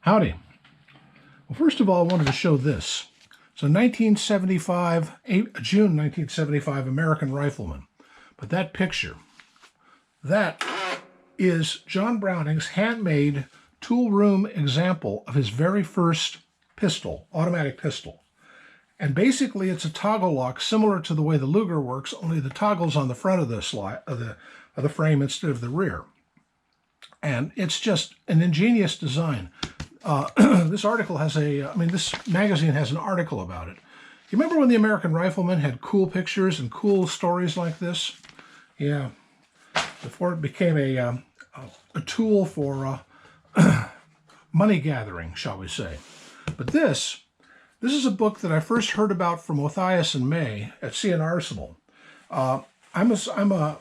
Howdy. Well, first of all, I wanted to show this. It's a 1975, June 1975 American Rifleman. But that picture, that is John Browning's handmade tool room example of his very first pistol, automatic pistol. And basically it's a toggle lock similar to the way the Luger works, only the toggle's on the front of the frame instead of the rear. And it's just an ingenious design. This article has this magazine has an article about it. You remember when the American Rifleman had cool pictures and cool stories like this? Yeah, before it became a tool for money gathering, shall we say. But this is a book that I first heard about from Othais and May at C&R Arsenal. I'm a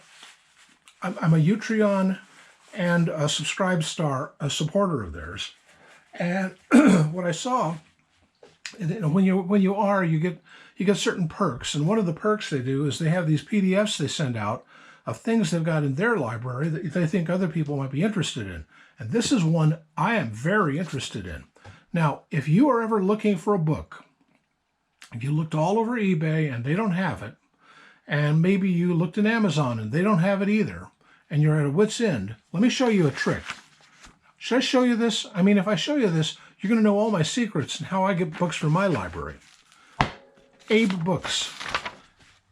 Utreon and a Subscribe Star, a supporter of theirs. And what I saw, when you get certain perks, and one of the perks they do is they have these PDFs they send out of things they've got in their library that they think other people might be interested in. And this is one I am very interested in. Now, if you are ever looking for a book, if you looked all over eBay and they don't have it, and maybe you looked in Amazon and they don't have it either, and you're at a wit's end, let me show you a trick. Should I show you this? I mean, if I show you this, you're going to know all my secrets and how I get books from my library. Abe Books.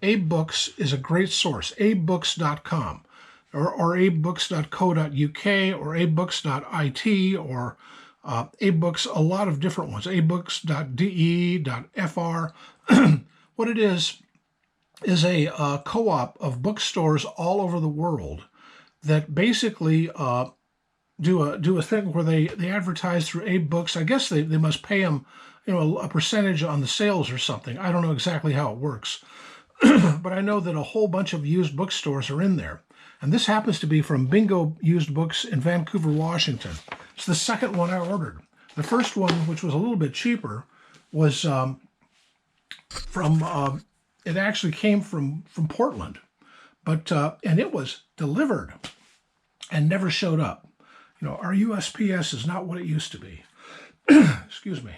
Abe Books is a great source. AbeBooks.com or AbeBooks.co.uk or AbeBooks.it or Abe Books, a lot of different ones. AbeBooks.de.fr. What it is a co-op of bookstores all over the world that basically do a thing where they advertise through Abe Books. I guess they must pay them, a percentage on the sales or something. I don't know exactly how it works, but I know that a whole bunch of used bookstores are in there. And this happens to be from Bingo Used Books in Vancouver, Washington. It's the second one I ordered. The first one, which was a little bit cheaper, was it actually came from Portland, but and it was delivered and never showed up. Our USPS is not what it used to be. Excuse me,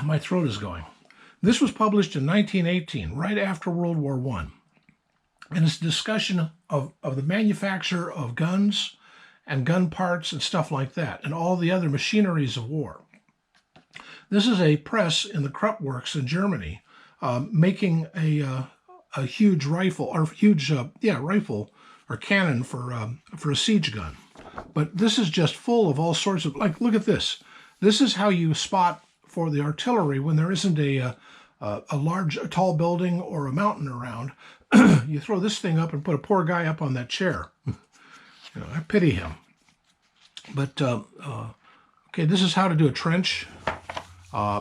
my throat is going. This was published in 1918, right after World War I. And it's a discussion of the manufacture of guns and gun parts and stuff like that, and all the other machineries of war. This is a press in the Krupp Works in Germany, making a huge rifle, or rifle or cannon for a siege gun. But this is just full of all sorts of, look at this. This is how you spot for the artillery when there isn't a tall building or a mountain around. You throw this thing up and put a poor guy up on that chair. I pity him. But, okay, this is how to do a trench.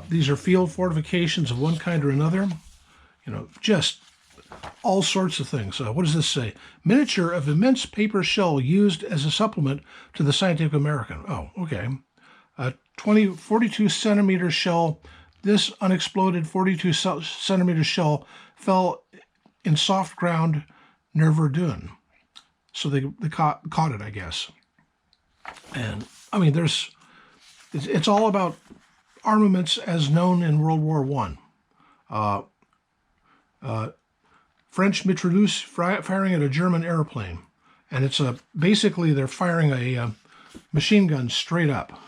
These are field fortifications of one kind or another. Just all sorts of things. What does this say? Miniature of immense paper shell used as a supplement to the Scientific American. Oh, okay. 42 centimeter shell. This unexploded 42 centimeter shell fell in soft ground near Verdun. So they caught it, I guess. And I mean, it's all about armaments as known in World War I. French mitrailleuse firing at a German airplane, and it's basically they're firing a machine gun straight up.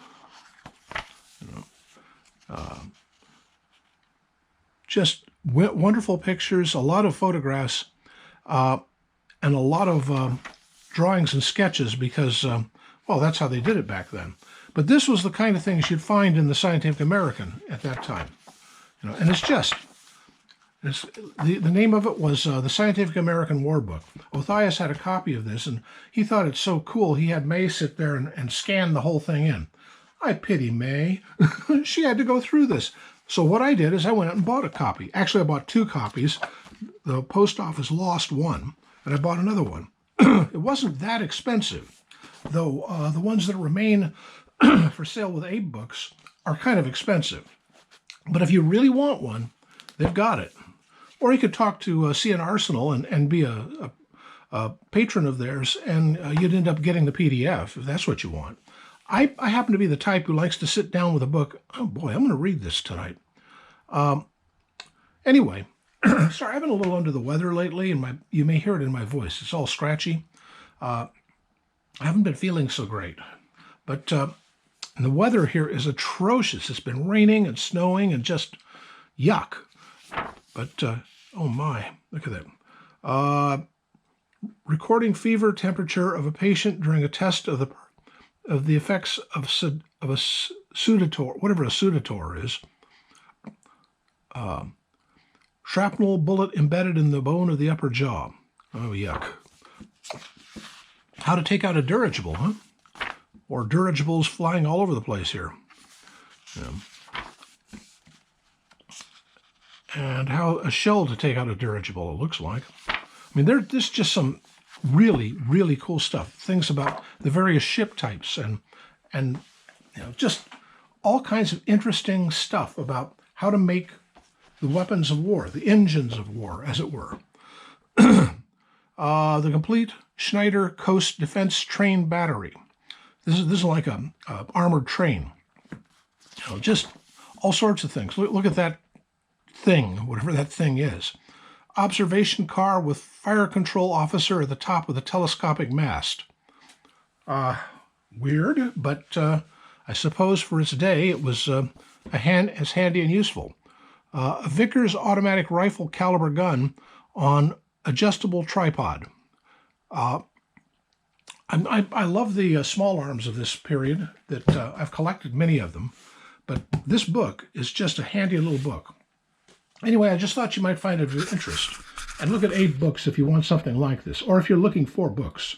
Just wonderful pictures, a lot of photographs, and a lot of drawings and sketches because, that's how they did it back then. But this was the kind of things you'd find in the Scientific American at that time. And the name of it was the Scientific American War Book. Othais had a copy of this, and he thought it's so cool, he had May sit there and scan the whole thing in. I pity May. She had to go through this. So what I did is I went out and bought a copy. Actually, I bought two copies. The post office lost one, and I bought another one. It wasn't that expensive, though the ones that remain for sale with Abe Books are kind of expensive. But if you really want one, they've got it. Or you could talk to C&R Arsenal and be a patron of theirs, and you'd end up getting the PDF, if that's what you want. I happen to be the type who likes to sit down with a book. Oh boy, I'm going to read this tonight. Anyway, sorry, I've been a little under the weather lately, and you may hear it in my voice. It's all scratchy. I haven't been feeling so great, but the weather here is atrocious. It's been raining and snowing and just yuck. But oh my, look at that. Recording fever temperature of a patient during a test of the effects of a Sudator, whatever a Sudator is. Shrapnel bullet embedded in the bone of the upper jaw. Oh, yuck. How to take out a dirigible, huh? Or dirigibles flying all over the place here. Yeah. And how a shell to take out a dirigible, it looks like. I mean, there's just some really, really cool stuff. Things about the various ship types and just all kinds of interesting stuff about how to make the weapons of war, the engines of war, as it were. The complete Schneider Coast Defense Train Battery. This is like a armored train. Just all sorts of things. Look at that thing, whatever that thing is. Observation car with fire control officer at the top with a telescopic mast. Weird, but I suppose for its day it was as handy and useful. A Vickers automatic rifle caliber gun on adjustable tripod. I love the small arms of this period. That I've collected many of them, but this book is just a handy little book. Anyway, I just thought you might find it of interest. And look at 8 books if you want something like this, or if you're looking for books.